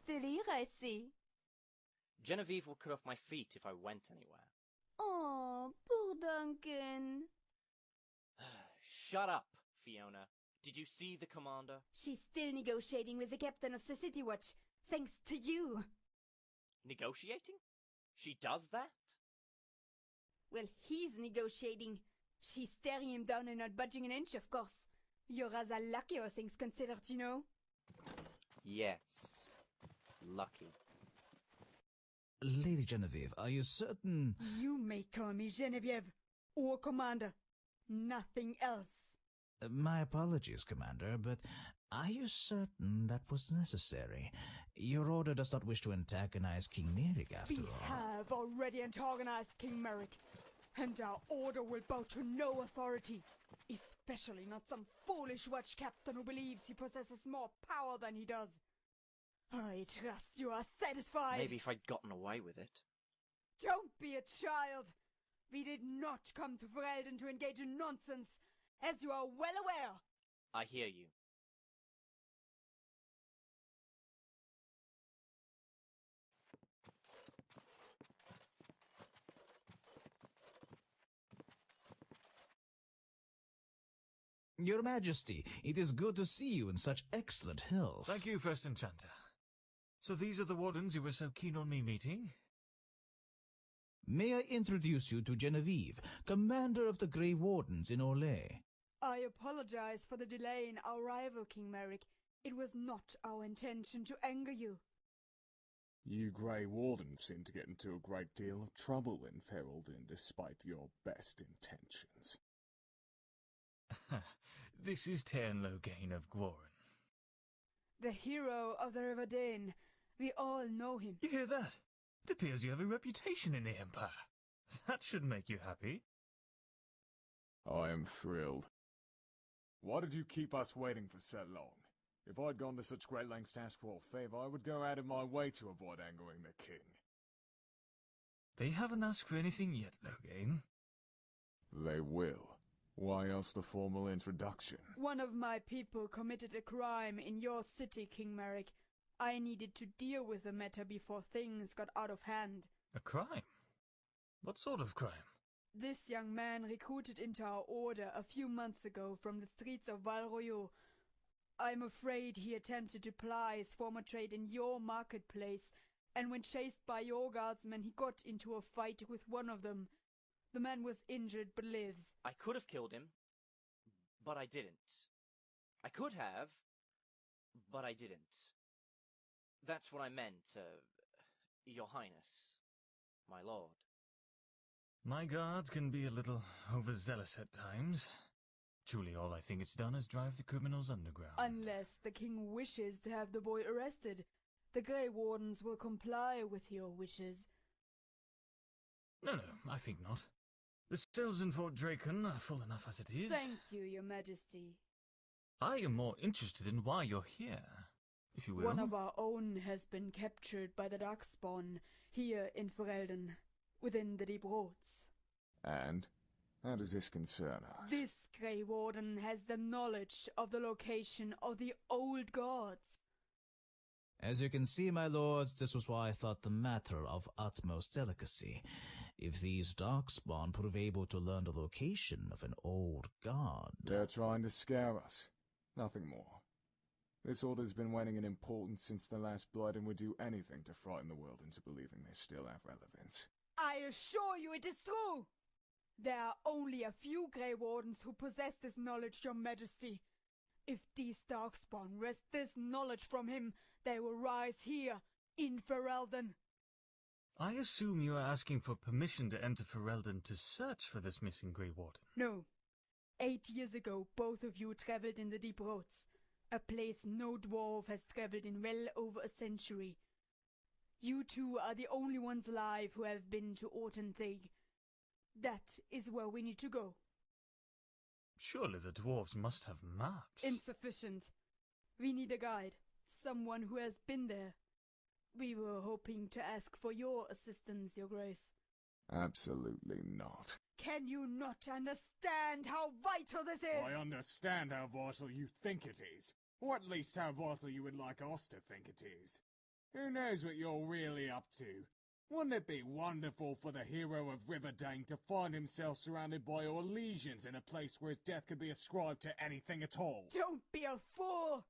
still here, I see. Genevieve will cut off my feet if I went anywhere. Oh, poor Duncan. Shut up, Fiona. Did you see the commander? She's still negotiating with the captain of the City Watch, thanks to you. Negotiating? She does that? Well, he's negotiating. She's staring him down and not budging an inch, of course. You're rather lucky, all things considered, you know. Yes. Lucky. Lady Genevieve, are you certain? You may call me Genevieve, or Commander. Nothing else. My apologies, Commander, but are you certain that was necessary? Your order does not wish to antagonize King Maric, after all. We have already antagonized King Maric, and our order will bow to no authority, especially not some foolish watch captain who believes he possesses more power than he does. I trust you are satisfied. Maybe if I'd gotten away with it. Don't be a child. We did not come to Ferelden to engage in nonsense, as you are well aware. I hear you. Your Majesty, it is good to see you in such excellent health. Thank you, First Enchanter. So these are the Wardens you were so keen on me meeting? May I introduce you to Genevieve, commander of the Grey Wardens in Orlais? I apologize for the delay in our arrival, King Maric. It was not our intention to anger you. You Grey Wardens seem to get into a great deal of trouble in Ferelden despite your best intentions. This is Theirin Logain of Gworen. The hero of the River Dane. We all know him. You hear that? It appears you have a reputation in the Empire. That should make you happy. I am thrilled. Why did you keep us waiting for so long? If I'd gone to such great lengths to ask for a favor, I would go out of my way to avoid angering the king. They haven't asked for anything yet, Logain. They will. Why else the formal introduction? One of my people committed a crime in your city, King Maric. I needed to deal with the matter before things got out of hand. A crime? What sort of crime? This young man recruited into our order a few months ago from the streets of Val Royeaux. I'm afraid he attempted to ply his former trade in your marketplace, and when chased by your guardsmen, he got into a fight with one of them. The man was injured but lives. I could have killed him, but I didn't. I could have, but I didn't. That's what I meant, Your Highness, my lord. My guards can be a little overzealous at times. Truly all I think it's done is drive the criminals underground. Unless the king wishes to have the boy arrested, the Grey Wardens will comply with your wishes. No, I think not. The cells in Fort Dracon are full enough as it is. Thank you, your majesty. I am more interested in why you're here, if you will. One of our own has been captured by the Darkspawn here in Ferelden, within the Deep Roads. And? How does this concern us? This Grey Warden has the knowledge of the location of the old gods. As you can see, my lords, this was why I thought the matter of utmost delicacy. If these Darkspawn prove able to learn the location of an old god... They're trying to scare us. Nothing more. This order's been waning in importance since the last blood and would do anything to frighten the world into believing they still have relevance. I assure you it is true! There are only a few Grey Wardens who possess this knowledge, your majesty. If these Darkspawn wrest this knowledge from him, they will rise here, in Ferelden. I assume you are asking for permission to enter Ferelden to search for this missing Grey Warden. No. 8 years ago, both of you traveled in the Deep Roads, a place no dwarf has traveled in well over a century. You two are the only ones alive who have been to Ortenthig. That is where we need to go. Surely the dwarves must have maps. Insufficient. We need a guide, someone who has been there. We were hoping to ask for your assistance, your grace. Absolutely not. Can you not understand how vital this is? I understand how vital you think it is. Or at least how vital you would like us to think it is. Who knows what you're really up to? Wouldn't it be wonderful for the hero of Riverdane to find himself surrounded by Orlesians in a place where his death could be ascribed to anything at all? Don't be a fool!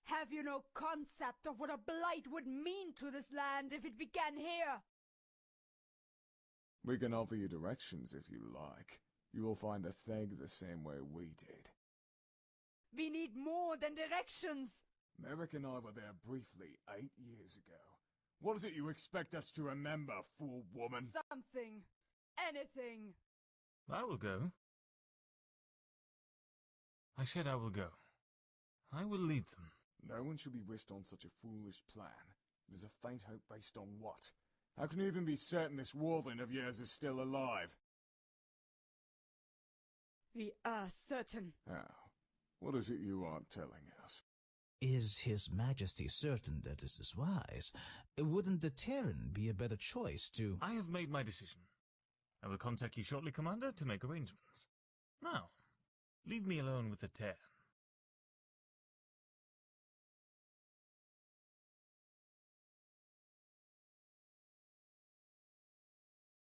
Have you no concept of what a blight would mean to this land if it began here? We can offer you directions if you like. You will find the Theg the same way we did. We need more than directions! Maric and I were there briefly 8 years ago. What is it you expect us to remember, fool woman? Something. Anything. I will go. I said I will go. I will lead them. No one should be wished on such a foolish plan. It is a faint hope based on what? How can you even be certain this warden of yours is still alive? We are certain. How? What is it you aren't telling us? Is His Majesty certain that this is wise? Wouldn't the Theirin be a better choice to— I have made my decision. I will contact you shortly, Commander, to make arrangements. Now, leave me alone with the Theirin.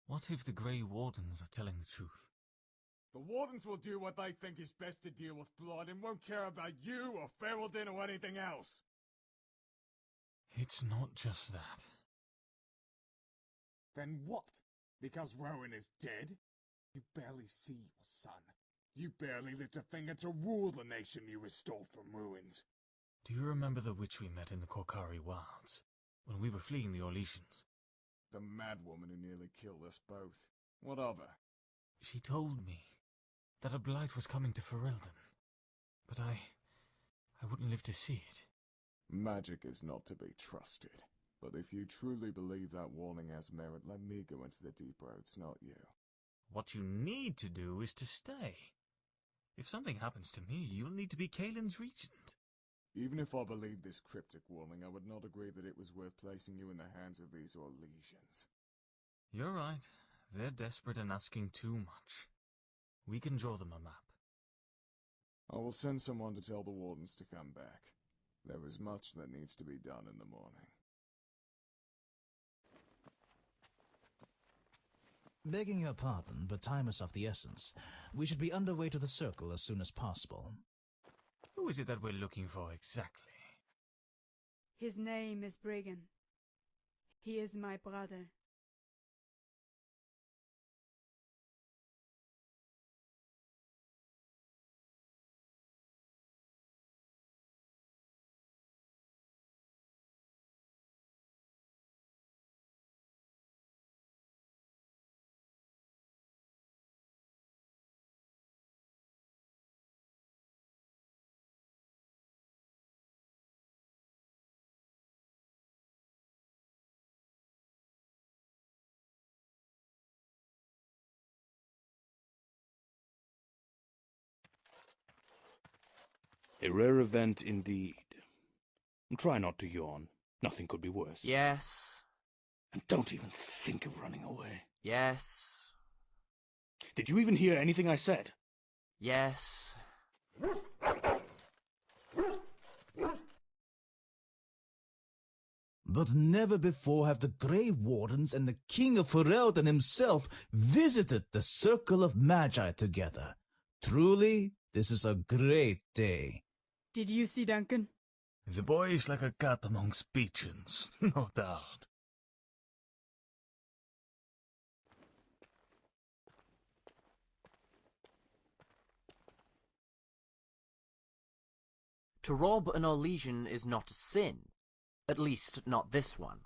What if the Grey Wardens are telling the truth? The Wardens will do what they think is best to deal with blood and won't care about you or Ferelden or anything else. It's not just that. Then what? Because Rowan is dead? You barely see your son. You barely lift a finger to rule the nation you restored from ruins. Do you remember the witch we met in the Korkari Wilds, when we were fleeing the Orlesians? The mad woman who nearly killed us both. What of her? She told me that a blight was coming to Ferelden, but I wouldn't live to see it. Magic is not to be trusted. But if you truly believe that warning has merit, let me go into the deep roads, not you. What you need to do is to stay. If something happens to me, you'll need to be Kaelin's regent. Even if I believed this cryptic warning, I would not agree that it was worth placing you in the hands of these Orlesians. You're right. They're desperate and asking too much. We can draw them a map. I will send someone to tell the Wardens to come back. There is much that needs to be done in the morning. Begging your pardon, but time is of the essence. We should be underway to the circle as soon as possible. Who is it that we're looking for exactly? His name is Briggan. He is my brother. A rare event indeed. Try not to yawn. Nothing could be worse. Yes. And don't even think of running away. Yes. Did you even hear anything I said? Yes. But never before have the Grey Wardens and the King of Ferelden himself visited the Circle of Magi together. Truly, this is a great day. Did you see Duncan? The boy is like a cat amongst pigeons, no doubt. To rob an Orlesian is not a sin. At least, not this one.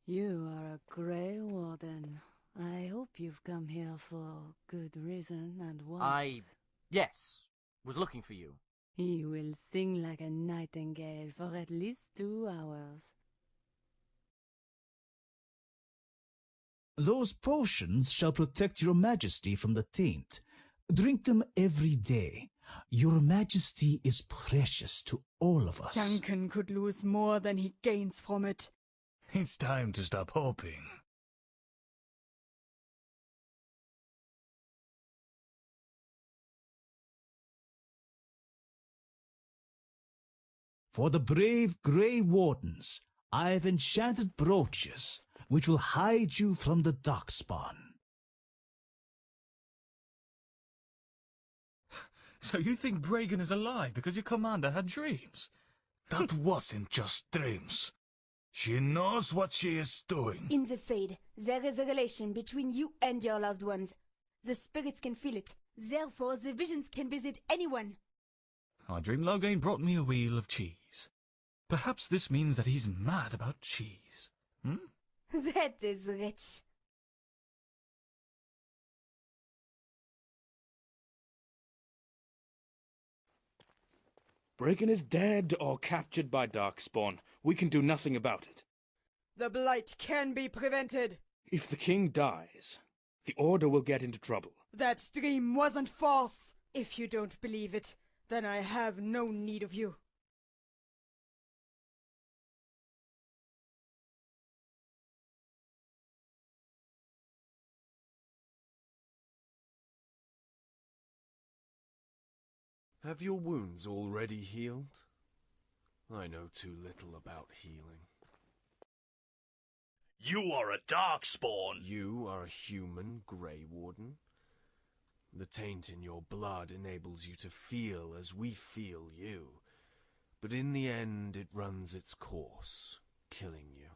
You are a Grey Warden. I hope you've come here for good reason and once. Yes, was looking for you. He will sing like a nightingale for at least 2 hours. Those potions shall protect your majesty from the taint. Drink them every day. Your majesty is precious to all of us. Duncan could lose more than he gains from it. It's time to stop hoping. For the brave Grey Wardens, I have enchanted brooches, which will hide you from the darkspawn. So you think Bragan is alive because your commander had dreams? That wasn't just dreams. She knows what she is doing. In the Fade, there is a relation between you and your loved ones. The spirits can feel it. Therefore, the visions can visit anyone. Our dream Loghain brought me a wheel of cheese. Perhaps this means that he's mad about cheese. That is rich. Bragan is dead or captured by Darkspawn. We can do nothing about it. The blight can be prevented. If the king dies, the Order will get into trouble. That dream wasn't false. If you don't believe it, then I have no need of you. Have your wounds already healed? I know too little about healing. You are a Darkspawn! You are a human Grey Warden? The taint in your blood enables you to feel as we feel you. But in the end, it runs its course, killing you.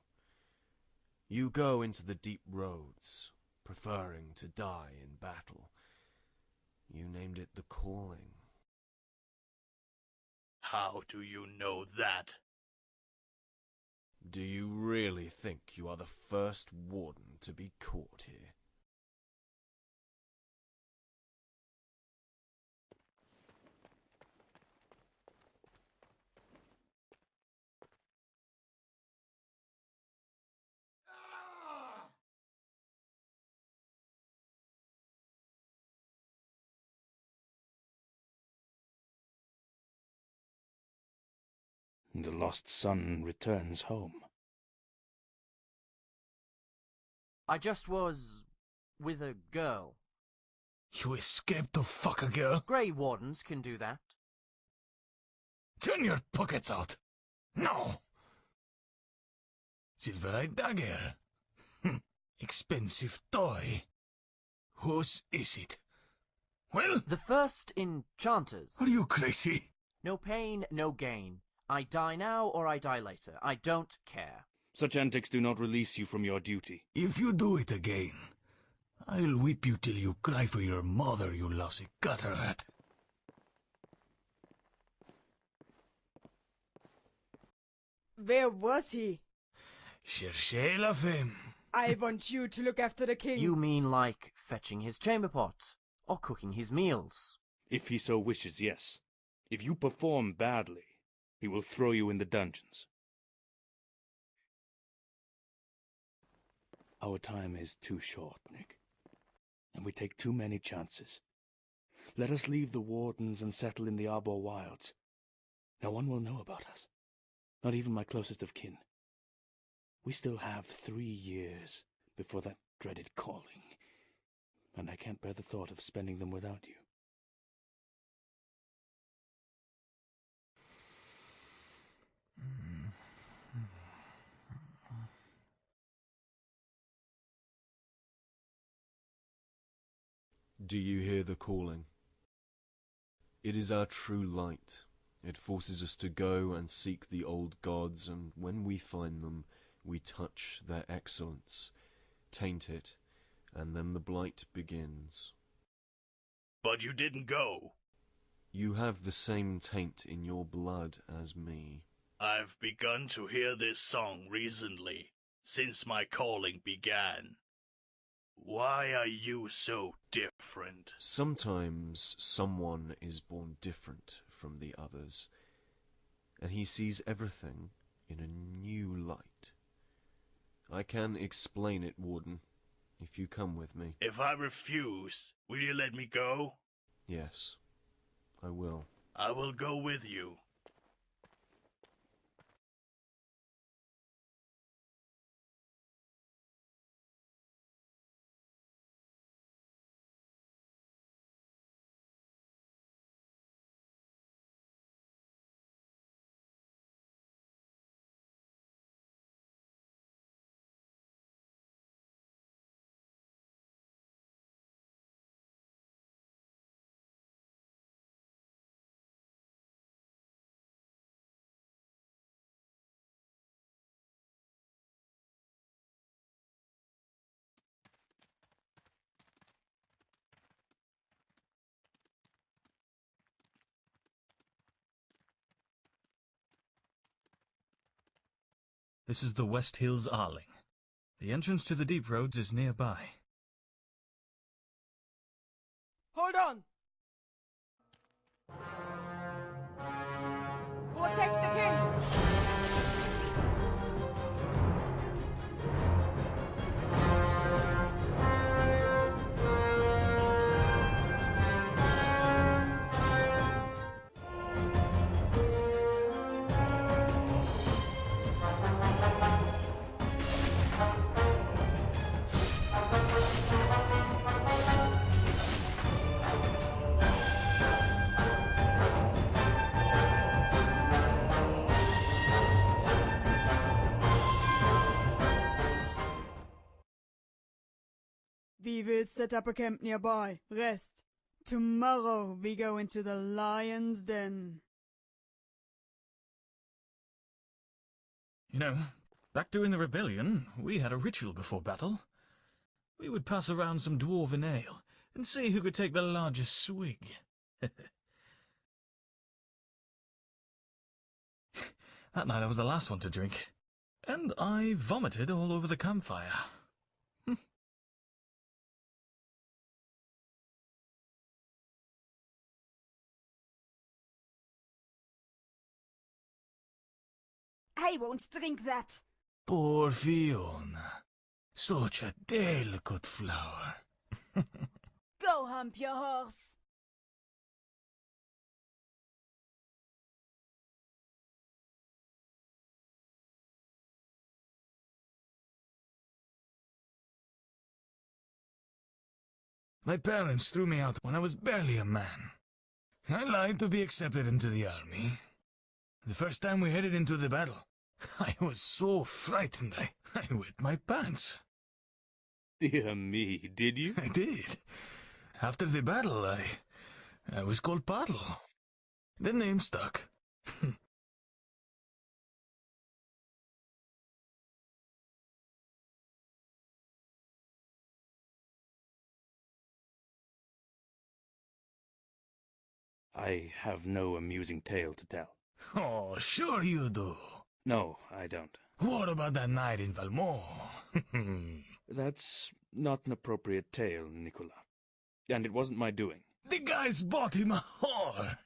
You go into the deep roads, preferring to die in battle. You named it the Calling. How do you know that? Do you really think you are the first warden to be caught here? The lost son returns home. I just was with a girl. You escaped to fuck a girl? Grey Wardens can do that. Turn your pockets out. No. Silver-eyed dagger. Expensive toy. Whose is it? Well? The first enchanters. Are you crazy? No pain, no gain. I die now or I die later. I don't care. Such antics do not release you from your duty. If you do it again, I'll whip you till you cry for your mother, you lousy gutter rat. Where was he? Cherchez la femme. I want you to look after the king. You mean like fetching his chamber pot? Or cooking his meals? If he so wishes, yes. If you perform badly, he will throw you in the dungeons. Our time is too short, Nick. And we take too many chances. Let us leave the Wardens and settle in the Arbor Wilds. No one will know about us. Not even my closest of kin. We still have 3 years before that dreaded calling. And I can't bear the thought of spending them without you. Do you hear the calling? It is our true light. It forces us to go and seek the old gods, and when we find them, we touch their excellence, taint it, and then the blight begins. But you didn't go. You have the same taint in your blood as me. I've begun to hear this song recently, since my calling began. Why are you so different? Sometimes someone is born different from the others, and he sees everything in a new light. I can explain it, Warden, if you come with me. If I refuse, will you let me go? Yes, I will. I will go with you. This is the West Hills Arling. The entrance to the Deep Roads is nearby. Hold on! Protect the king! We will set up a camp nearby. Rest. Tomorrow we go into the lion's den. You know, back during the rebellion, we had a ritual before battle. We would pass around some dwarven ale and see who could take the largest swig. That night I was the last one to drink, and I vomited all over the campfire. I won't drink that. Poor Fiona. Such a delicate flower. Go hump your horse. My parents threw me out when I was barely a man. I lied to be accepted into the army. The first time we headed into the battle, I was so frightened I wet my pants. Dear me, did you? I did. After the battle, I was called Paddle. The name stuck. I have no amusing tale to tell. Oh, sure you do. No, I don't. What about that night in Valmont? That's not an appropriate tale, Nicola. And it wasn't my doing. The guys bought him a whore.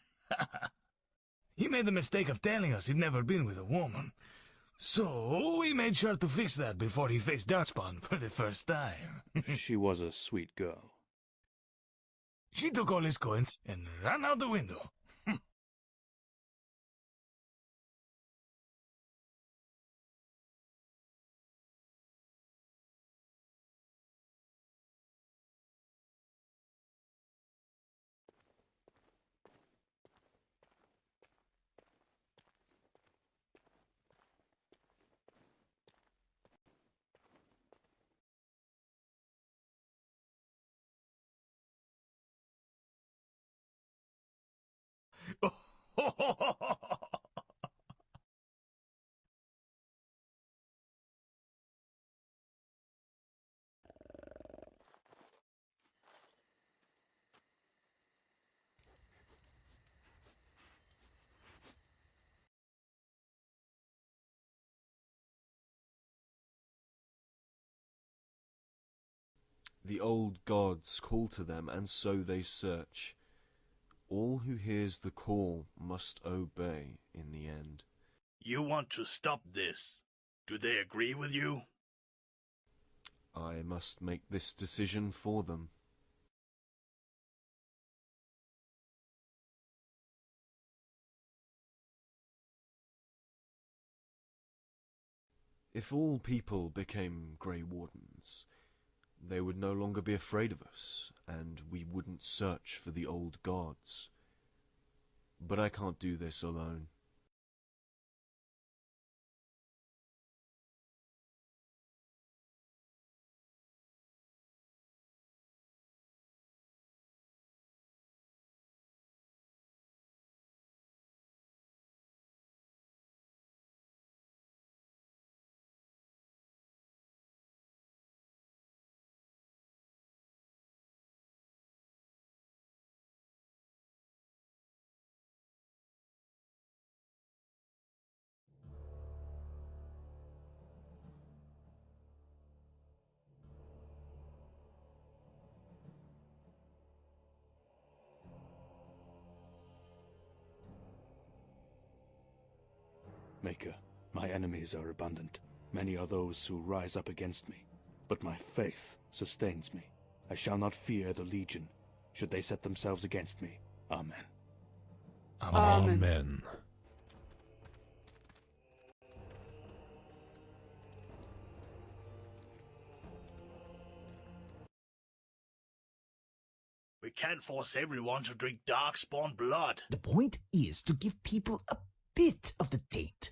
He made the mistake of telling us he'd never been with a woman. So we made sure to fix that before he faced Darkspawn for the first time. She was a sweet girl. She took all his coins and ran out the window. The old gods call to them, and so they search. All who hears the call must obey in the end. You want to stop this. Do they agree with you? I must make this decision for them. If all people became Grey Wardens, they would no longer be afraid of us, and we wouldn't search for the old gods. But I can't do this alone. Maker, my enemies are abundant. Many are those who rise up against me. But my faith sustains me. I shall not fear the Legion, should they set themselves against me. Amen. Amen. We can't force everyone to drink darkspawn blood. The point is to give people a bit of the taint.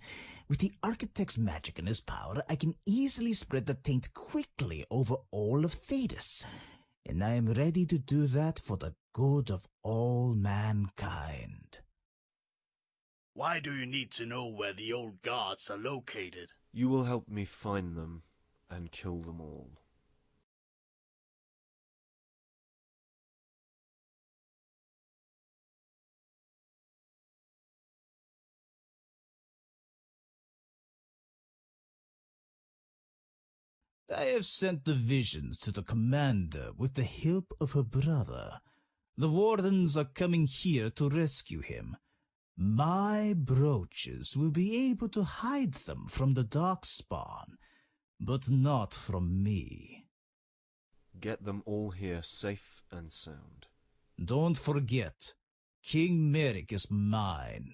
With the Architect's magic and his power, I can easily spread the taint quickly over all of Thedas. And I am ready to do that for the good of all mankind. Why do you need to know where the old guards are located? You will help me find them and kill them all. I have sent the visions to the commander with the help of her brother. The Wardens are coming here to rescue him. My brooches will be able to hide them from the Darkspawn, but not from me. Get them all here safe and sound. Don't forget, King Maric is mine.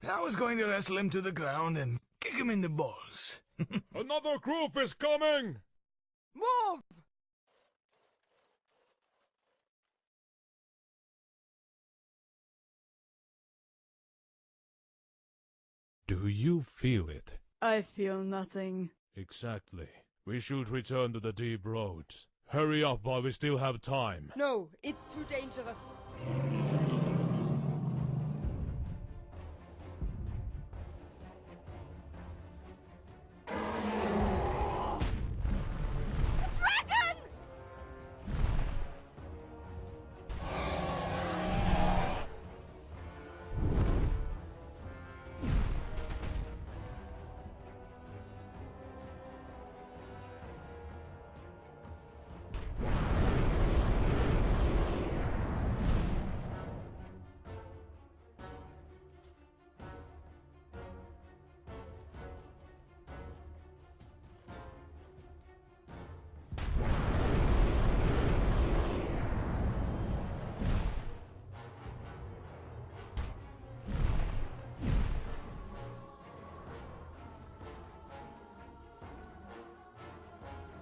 I was going to wrestle him to the ground and kick him in the balls. Another group is coming! Move! Do you feel it? I feel nothing. Exactly. We should return to the deep roads. Hurry up while we still have time. No, it's too dangerous.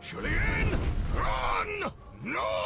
Julian, run! No!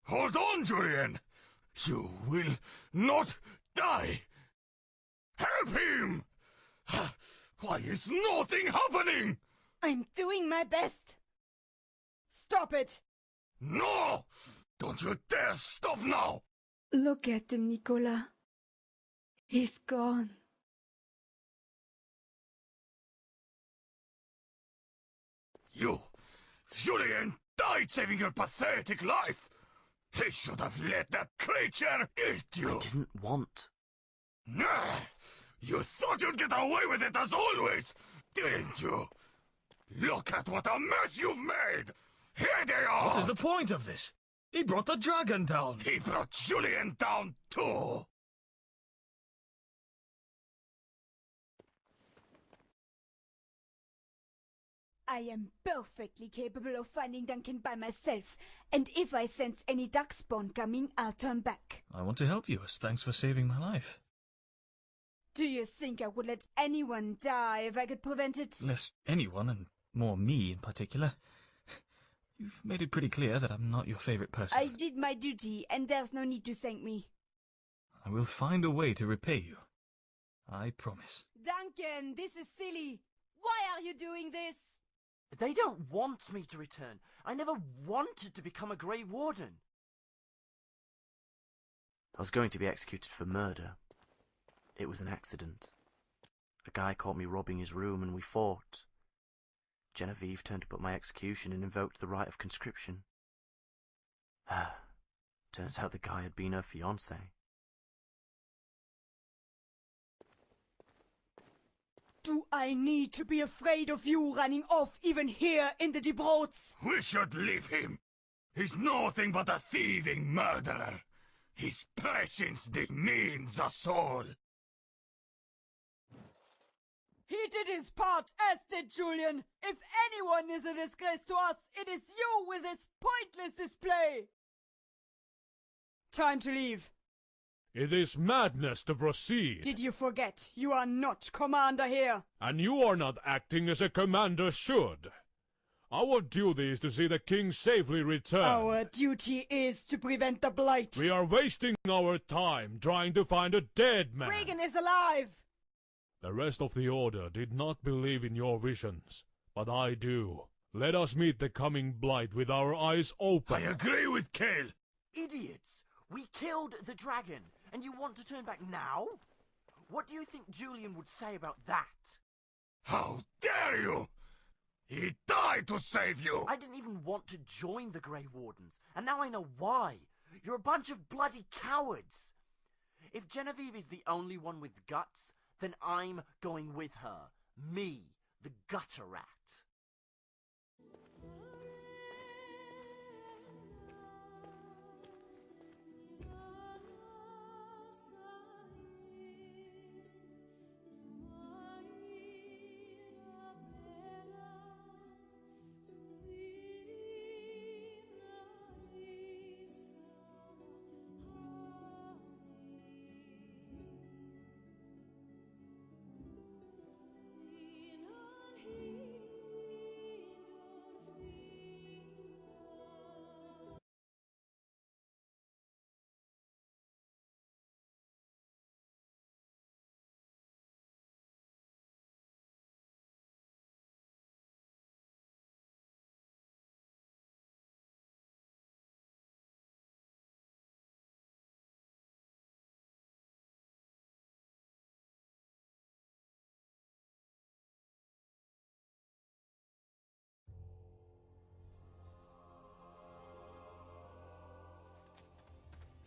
Hold on, Julian! You will not die! Help him! Why is nothing happening? I'm doing my best. Stop it! No! Don't you dare stop now! Look at him, Nicolas. He's gone. You, Julian, died saving your pathetic life! He should have let that creature eat you! I didn't want. You thought you'd get away with it as always! didn't you? Look at what a mess you've made! Here they are! What is the point of this? He brought the dragon down! He brought Julian down too! I am perfectly capable of finding Duncan by myself, and if I sense any darkspawn coming, I'll turn back. I want to help you as thanks for saving my life. Do you think I would let anyone die if I could prevent it? Less anyone, and more me in particular. You've made it pretty clear that I'm not your favorite person. I did my duty, and there's no need to thank me. I will find a way to repay you. I promise. Duncan, this is silly. Why are you doing this? They don't want me to return. I never wanted to become a Grey Warden. I was going to be executed for murder. It was an accident. A guy caught me robbing his room and we fought. Genevieve turned up at my execution and invoked the right of conscription. Turns out the guy had been her fiancé. Do I need to be afraid of you running off even here in the Debroats? We should leave him. He's nothing but a thieving murderer. His presence demeans us all. He did his part, as did Julian. If anyone is a disgrace to us, it is you with this pointless display. Time to leave. It is madness to proceed. Did you forget? You are not commander here. And you are not acting as a commander should. Our duty is to see the king safely return. Our duty is to prevent the blight. We are wasting our time trying to find a dead man. Regan is alive. The rest of the Order did not believe in your visions, but I do. Let us meet the coming blight with our eyes open. I agree with Kale. Idiots! We killed the dragon, and you want to turn back now? What do you think Julian would say about that? How dare you! He died to save you! I didn't even want to join the Grey Wardens, and now I know why. You're a bunch of bloody cowards. If Genevieve is the only one with guts, then I'm going with her. Me, the gutter rat.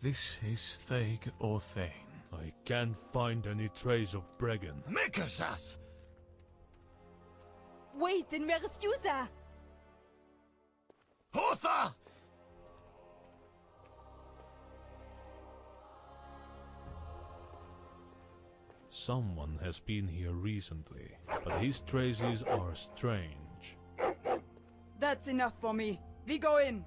This is Theg or Thane. I can't find any trace of Bregan. Maker's ass! Wait, and where is Yuza? Hotha! Someone has been here recently, but his traces are strange. That's enough for me. We go in.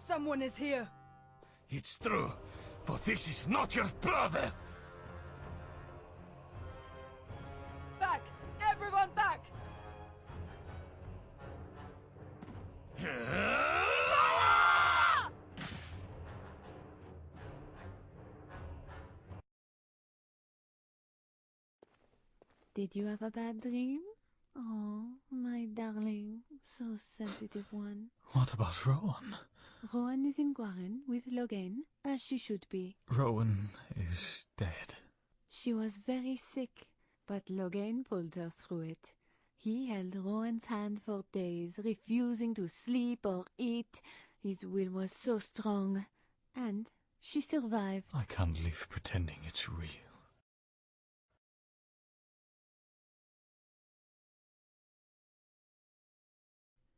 Someone is here. It's true, but this is not your brother! Back! Everyone back! Did you have a bad dream? Oh, my darling, so sensitive one. What about Rowan? Rowan is in Guarin with Logan, as she should be. Rowan is dead. She was very sick, but Logan pulled her through it. He held Rowan's hand for days, refusing to sleep or eat. His will was so strong, and she survived. I can't live pretending it's real.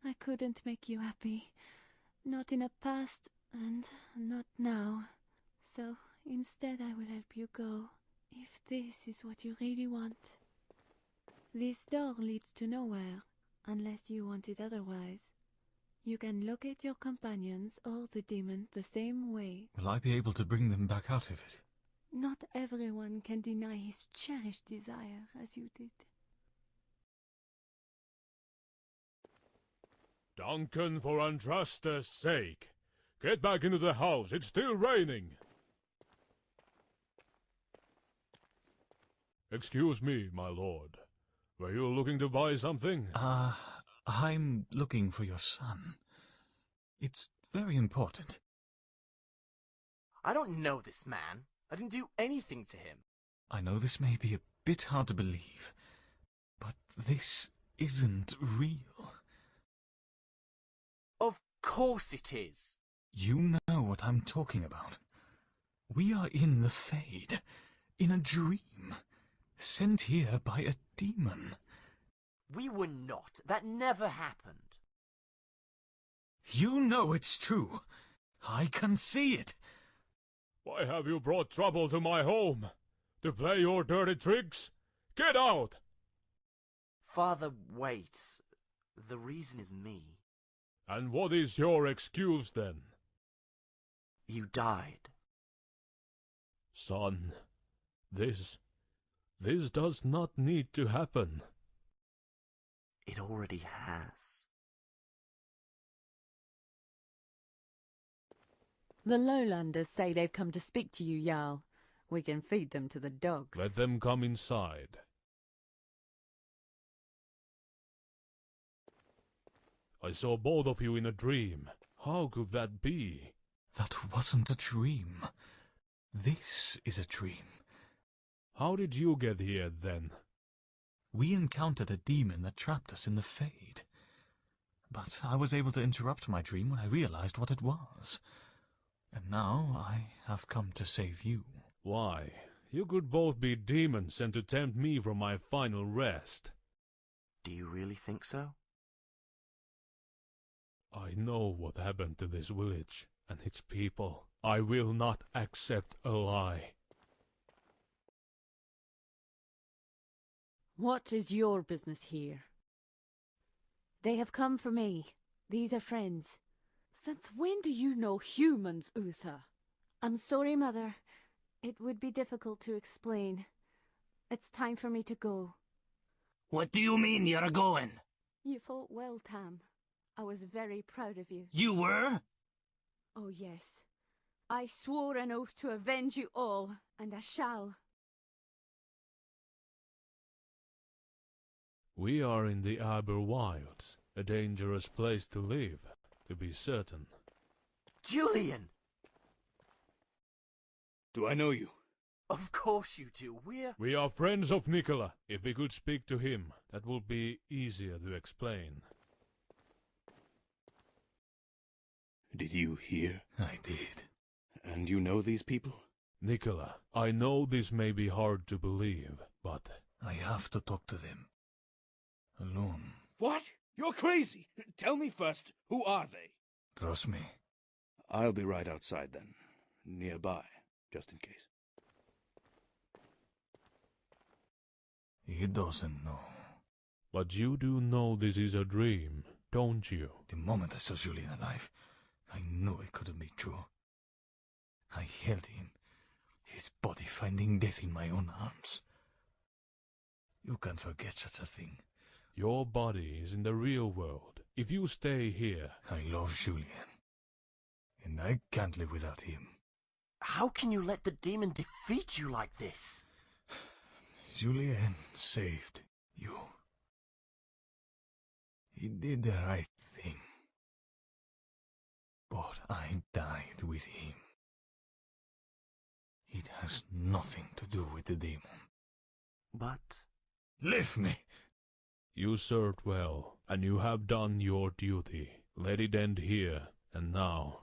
I couldn't make you happy. Not in the past, and not now. So, instead I will help you go, if this is what you really want. This door leads to nowhere, unless you want it otherwise. You can locate your companions or the demon the same way. Will I be able to bring them back out of it? Not everyone can deny his cherished desire as you did. Duncan, for Andrasta's sake, get back into the house. It's still raining. Excuse me, my lord. Were you looking to buy something? I'm looking for your son. It's very important. I don't know this man. I didn't do anything to him. I know this may be a bit hard to believe, but this isn't real. Of course it is. You know what I'm talking about. We are in the Fade, in a dream, sent here by a demon. We were not. That never happened. You know it's true. I can see it. Why have you brought trouble to my home? To play your dirty tricks? Get out! Father, wait. The reason is me. And what is your excuse, then? You died. Son, this does not need to happen. It already has. The Lowlanders say they've come to speak to you, Jarl. We can feed them to the dogs. Let them come inside. I saw both of you in a dream. How could that be? That wasn't a dream. This is a dream. How did you get here, then? We encountered a demon that trapped us in the Fade. But I was able to interrupt my dream when I realized what it was. And now I have come to save you. Why? You could both be demons sent to tempt me from my final rest. Do you really think so? I know what happened to this village and its people. I will not accept a lie. What is your business here? They have come for me. These are friends. Since when do you know humans, Uther? I'm sorry, Mother. It would be difficult to explain. It's time for me to go. What do you mean you're going? You fought well, Tam. I was very proud of you. You were? Oh, yes. I swore an oath to avenge you all, and I shall. We are in the Arbor Wilds, a dangerous place to live, to be certain. Julian! Do I know you? Of course you do. We are friends of Nicola. If we could speak to him, that would be easier to explain. Did you hear? I did. And you know these people? Nicola, I know this may be hard to believe, but... I have to talk to them. Alone. What? You're crazy! Tell me first, who are they? Trust me. I'll be right outside then. Nearby, just in case. He doesn't know. But you do know this is a dream, don't you? The moment I saw Julian alive, I knew it couldn't be true. I held him, his body finding death in my own arms. You can't forget such a thing. Your body is in the real world. If you stay here... I love Julian, and I can't live without him. How can you let the demon defeat you like this? Julian saved you. He did the right thing. But I died with him. It has nothing to do with the demon. But... Leave me! You served well, and you have done your duty. Let it end here, and now.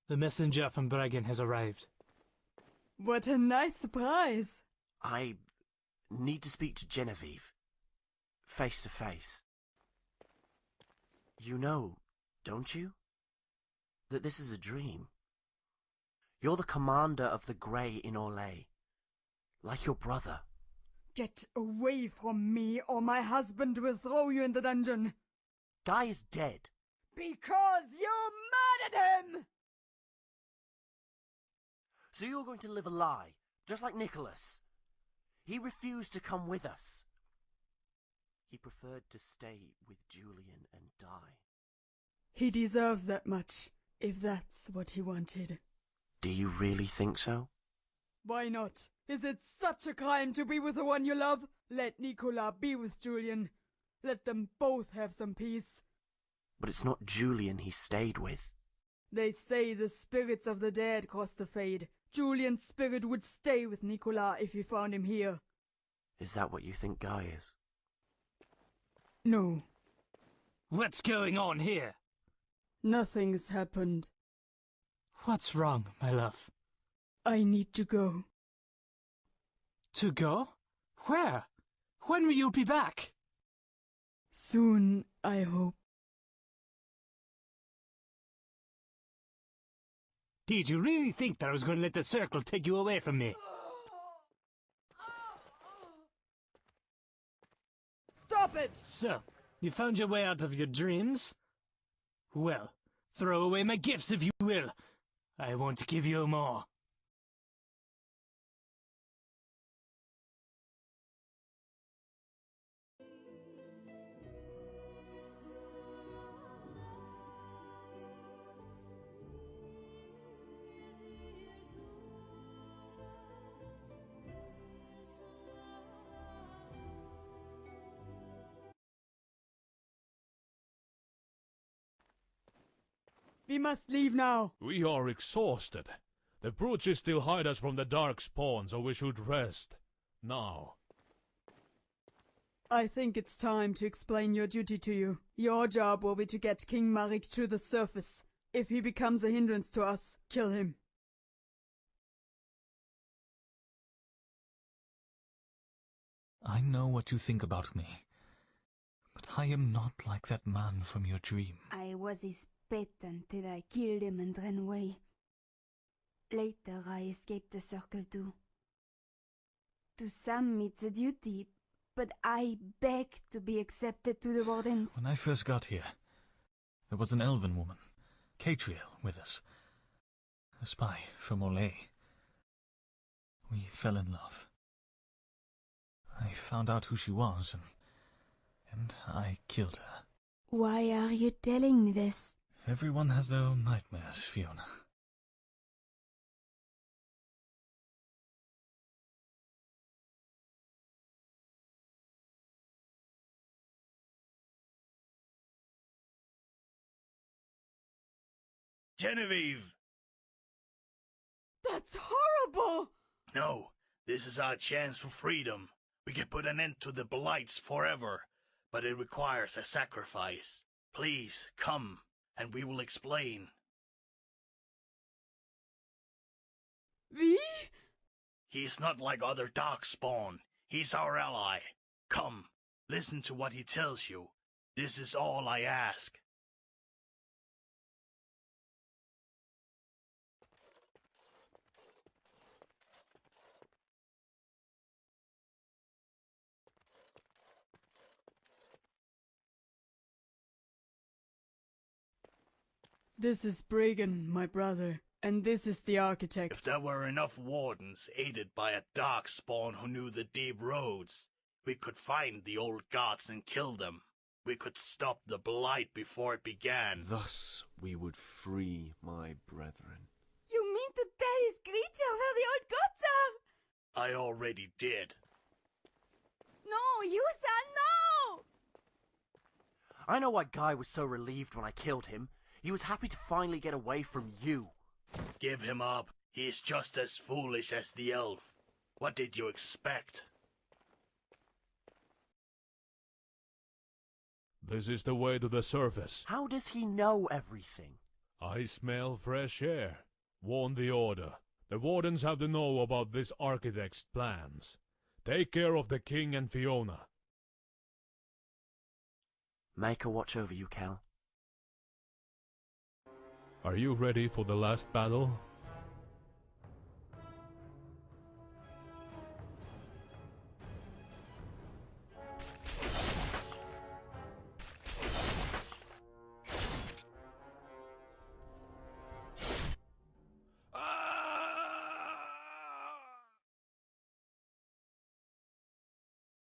The messenger from Bregan has arrived. What a nice surprise! I need to speak to Genevieve. Face to face. You know, don't you? That this is a dream. You're the commander of the Grey in Orlais. Like your brother. Get away from me, or my husband will throw you in the dungeon. Guy is dead. Because you murdered him! So you're going to live a lie, just like Nicholas. He refused to come with us. He preferred to stay with Julian and die. He deserves that much, if that's what he wanted. Do you really think so? Why not? Is it such a crime to be with the one you love? Let Nicolas be with Julian. Let them both have some peace. But it's not Julian he stayed with. They say the spirits of the dead cross the fade. Julian's spirit would stay with Nicolas if he found him here. Is that what you think Guy is? No. What's going on here? Nothing's happened. What's wrong, my love? I need to go. To go? Where? When will you be back? Soon, I hope. Did you really think that I was going to let the circle take you away from me? Stop it! So, you found your way out of your dreams? Well, throw away my gifts if you will. I won't give you more. We must leave now. We are exhausted. The brooches still hide us from the dark spawn, so we should rest. Now. I think it's time to explain your duty to you. Your job will be to get King Maric to the surface. If he becomes a hindrance to us, kill him. I know what you think about me, but I am not like that man from your dream. I was his pet until I killed him and ran away. Later I escaped the circle too. To some it's a duty, but I beg to be accepted to the Wardens. When I first got here, there was an elven woman, Catriel, with us. A spy from Orlais. We fell in love. I found out who she was, and I killed her. Why are you telling me this? Everyone has their own nightmares, Fiona. Genevieve! That's horrible! No, this is our chance for freedom. We can put an end to the blights forever, but it requires a sacrifice. Please, come, and we will explain. Wie? He's not like other Darkspawn. He's our ally. Come, listen to what he tells you. This is all I ask. This is Bregan, my brother, and this is the architect. If there were enough wardens aided by a Darkspawn who knew the deep roads, we could find the old gods and kill them. We could stop the blight before it began. Thus we would free my brethren. You mean to tell this creature where the old gods are? I already did. No, you son, no! I know why Guy was so relieved when I killed him. He was happy to finally get away from you. Give him up. He's just as foolish as the elf. What did you expect? This is the way to the surface. How does he know everything? I smell fresh air. Warn the Order. The Wardens have to know about this architect's plans. Take care of the King and Fiona. Make a watch over you, Cal. Are you ready for the last battle?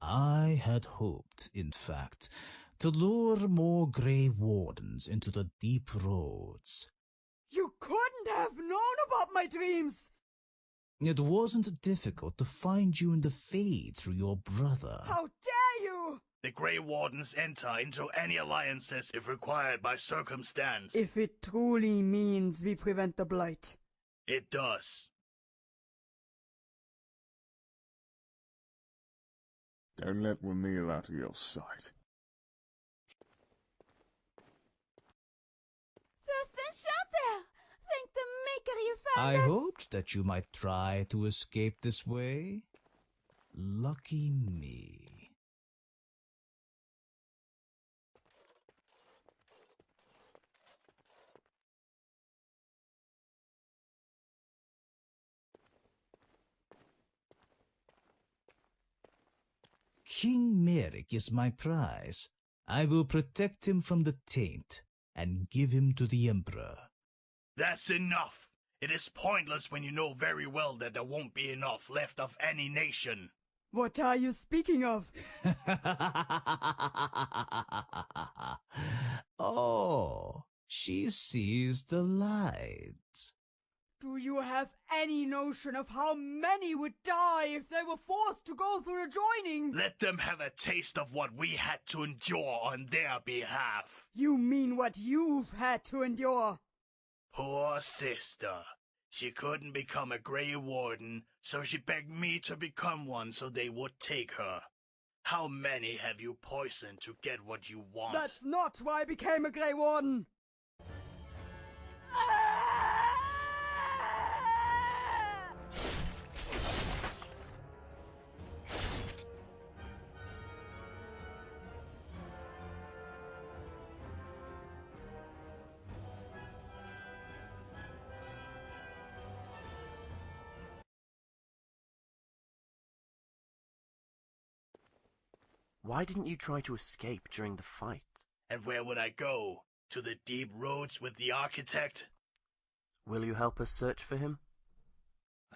I had hoped, in fact, to lure more Grey Wardens into the deep roads. You couldn't have known about my dreams! It wasn't difficult to find you in the Fade through your brother. How dare you! The Grey Wardens enter into any alliances if required by circumstance. If it truly means we prevent the blight. It does. Don't let Ramil out of your sight. First Enchanter! Thank the Maker you found I us! hoped that you might try to escape this way. Lucky me. King Maric is my prize. I will protect him from the taint and give him to the Emperor. That's enough. It is pointless when you know very well that there won't be enough left of any nation. What are you speaking of? Oh, she sees the light. Do you have any notion of how many would die if they were forced to go through the joining? Let them have a taste of what we had to endure on their behalf. You mean what you've had to endure? Poor sister. She couldn't become a Grey Warden, so she begged me to become one so they would take her. How many have you poisoned to get what you want? That's not why I became a Grey Warden! Why didn't you try to escape during the fight? And where would I go? To the deep roads with the architect? Will you help us search for him?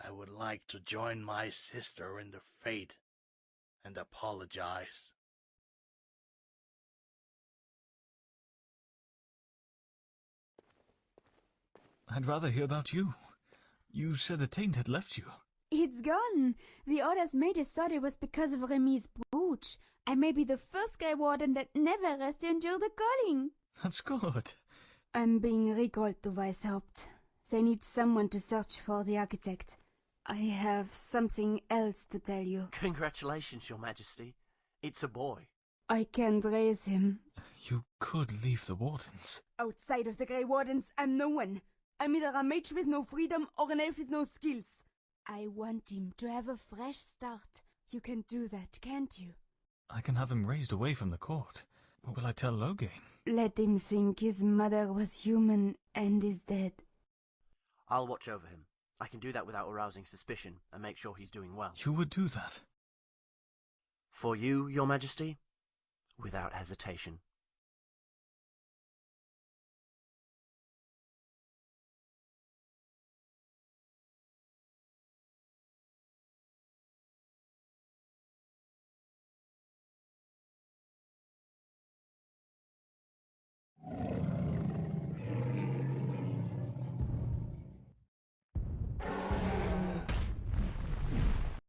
I would like to join my sister in the fate and apologize. I'd rather hear about you. You said the taint had left you. It's gone. The Orders maybe thought it was because of Remy's brooch. I may be the first Grey Warden that never has to endure the calling. That's good. I'm being recalled to Weishaupt. They need someone to search for the architect. I have something else to tell you. Congratulations, Your Majesty. It's a boy. I can't raise him. You could leave the Wardens. Outside of the Grey Wardens, I'm no one. I'm either a mage with no freedom or an elf with no skills. I want him to have a fresh start. You can do that, can't you? I can have him raised away from the court. What will I tell Logain? Let him think his mother was human and is dead. I'll watch over him. I can do that without arousing suspicion and make sure he's doing well. You would do that? For you, Your Majesty? Without hesitation.